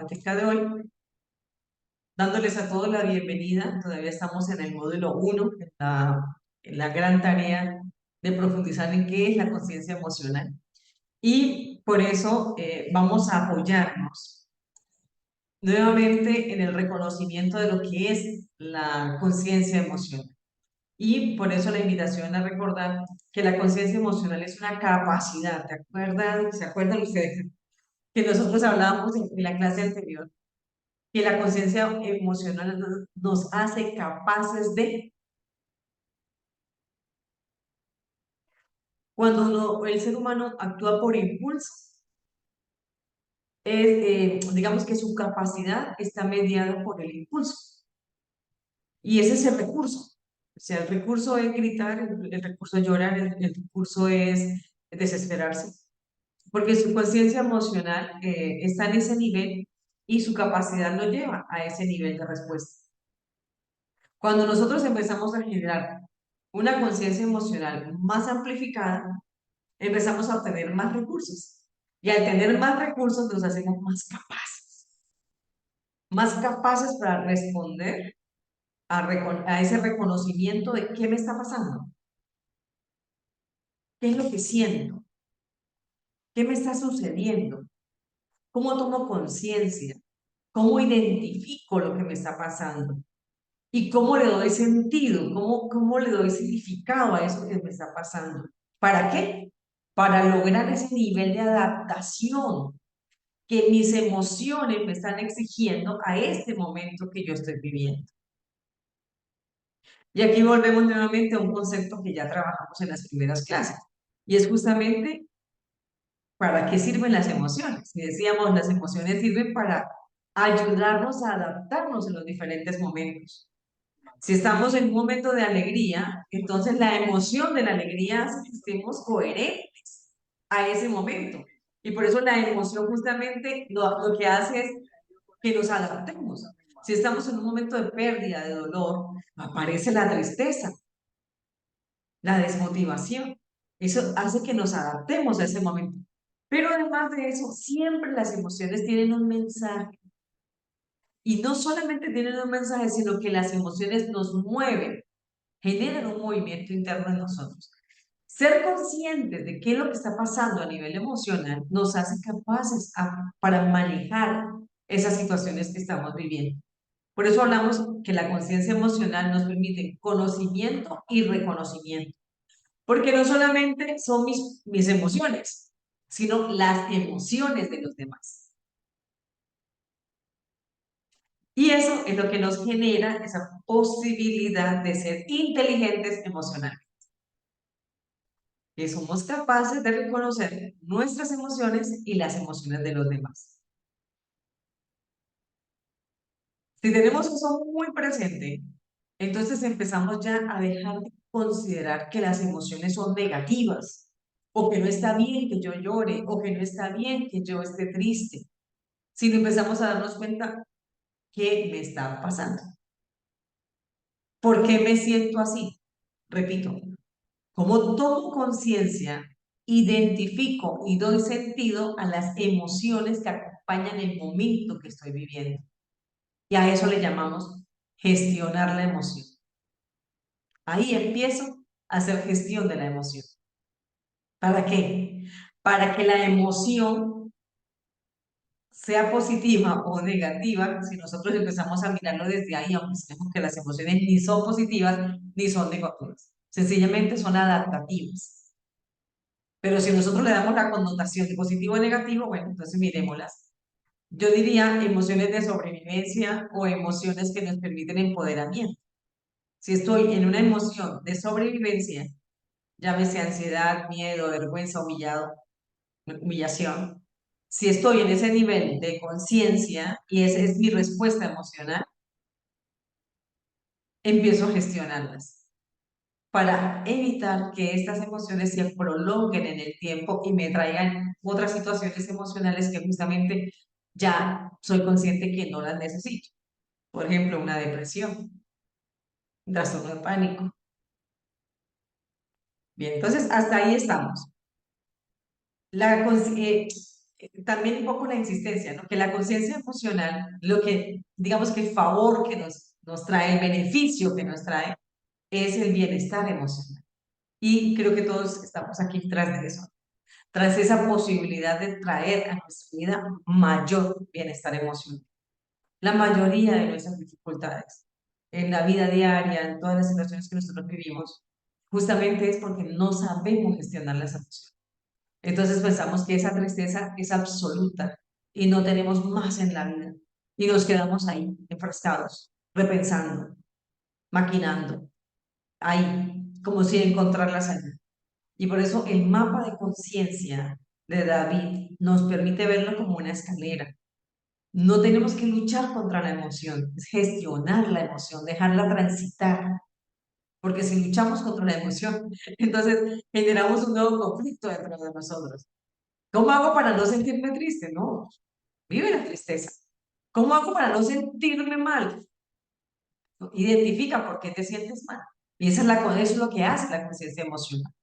temática de hoy, dándoles a todos la bienvenida. Todavía estamos en el módulo 1, en la gran tarea de profundizar en qué es la conciencia emocional. Y por eso vamos a apoyarnos nuevamente en el reconocimiento de lo que es la conciencia emocional. Y por eso la invitación a recordar que la conciencia emocional es una capacidad. ¿Se acuerdan ustedes que nosotros hablábamos en la clase anterior? Que la conciencia emocional nos hace capaces de, cuando el ser humano actúa por impulso, digamos que su capacidad está mediada por el impulso. Y ese es el recurso. O sea, el recurso es gritar, el recurso es llorar, el recurso es desesperarse, porque su conciencia emocional está en ese nivel y su capacidad lo lleva a ese nivel de respuesta. Cuando nosotros empezamos a generar una conciencia emocional más amplificada, empezamos a obtener más recursos. Y al tener más recursos nos hacemos más capaces para responder a ese reconocimiento de qué me está pasando, qué es lo que siento, qué me está sucediendo, cómo tomo conciencia, cómo identifico lo que me está pasando y cómo le doy sentido, cómo le doy significado a eso que me está pasando. ¿Para qué? Para lograr ese nivel de adaptación que mis emociones me están exigiendo a este momento que yo estoy viviendo. Y aquí volvemos nuevamente a un concepto que ya trabajamos en las primeras clases, y es justamente para qué sirven las emociones. Y decíamos, las emociones sirven para ayudarnos a adaptarnos en los diferentes momentos. Si estamos en un momento de alegría, entonces la emoción de la alegría hace que estemos coherentes a ese momento. Y por eso la emoción justamente lo que hace es que nos adaptemos. Si estamos en un momento de pérdida, de dolor, aparece la tristeza, la desmotivación. Eso hace que nos adaptemos a ese momento. Pero además de eso, siempre las emociones tienen un mensaje. Y no solamente tienen un mensaje, sino que las emociones nos mueven, generan un movimiento interno en nosotros. Ser conscientes de qué es lo que está pasando a nivel emocional nos hace capaces para manejar esas situaciones que estamos viviendo. Por eso hablamos que la conciencia emocional nos permite conocimiento y reconocimiento, porque no solamente son mis emociones, sino las emociones de los demás. Y eso es lo que nos genera esa posibilidad de ser inteligentes emocionalmente, que somos capaces de reconocer nuestras emociones y las emociones de los demás. Si tenemos eso muy presente, entonces empezamos ya a dejar de considerar que las emociones son negativas, o que no está bien que yo llore, o que no está bien que yo esté triste, sino empezamos a darnos cuenta qué me está pasando. ¿Por qué me siento así? Repito, como tomo conciencia, identifico y doy sentido a las emociones que acompañan el momento que estoy viviendo. Y a eso le llamamos gestionar la emoción. Ahí empiezo a hacer gestión de la emoción. ¿Para qué? Para que la emoción sea positiva o negativa, si nosotros empezamos a mirarlo desde ahí, aunque sabemos que las emociones ni son positivas ni son negativas, sencillamente son adaptativas. Pero si nosotros le damos la connotación de positivo o negativo, bueno, entonces miremoslas. Yo diría emociones de sobrevivencia o emociones que nos permiten empoderamiento. Si estoy en una emoción de sobrevivencia, llámese ansiedad, miedo, vergüenza, humillación. Si estoy en ese nivel de conciencia y esa es mi respuesta emocional, empiezo a gestionarlas para evitar que estas emociones se prolonguen en el tiempo y me traigan otras situaciones emocionales que justamente ya soy consciente que no las necesito. Por ejemplo, una depresión, un trastorno de pánico. Bien, entonces hasta ahí estamos. La, también un poco la insistencia, ¿no? Que la conciencia emocional, lo que, digamos que el favor que nos trae, el beneficio que nos trae, es el bienestar emocional. Y creo que todos estamos aquí tras de eso, tras esa posibilidad de traer a nuestra vida mayor bienestar emocional. La mayoría de nuestras dificultades en la vida diaria, en todas las situaciones que nosotros vivimos, justamente es porque no sabemos gestionar las emociones. Entonces pensamos que esa tristeza es absoluta y no tenemos más en la vida. Y nos quedamos ahí, enfrascados, repensando, maquinando, ahí, como si encontrar la salida. Y por eso el mapa de conciencia de David nos permite verlo como una escalera. No tenemos que luchar contra la emoción, es gestionar la emoción, dejarla transitar, porque si luchamos contra la emoción, entonces generamos un nuevo conflicto dentro de nosotros. ¿Cómo hago para no sentirme triste? No, vive la tristeza. ¿Cómo hago para no sentirme mal? Identifica por qué te sientes mal. Y esa es eso es lo que hace la conciencia emocional.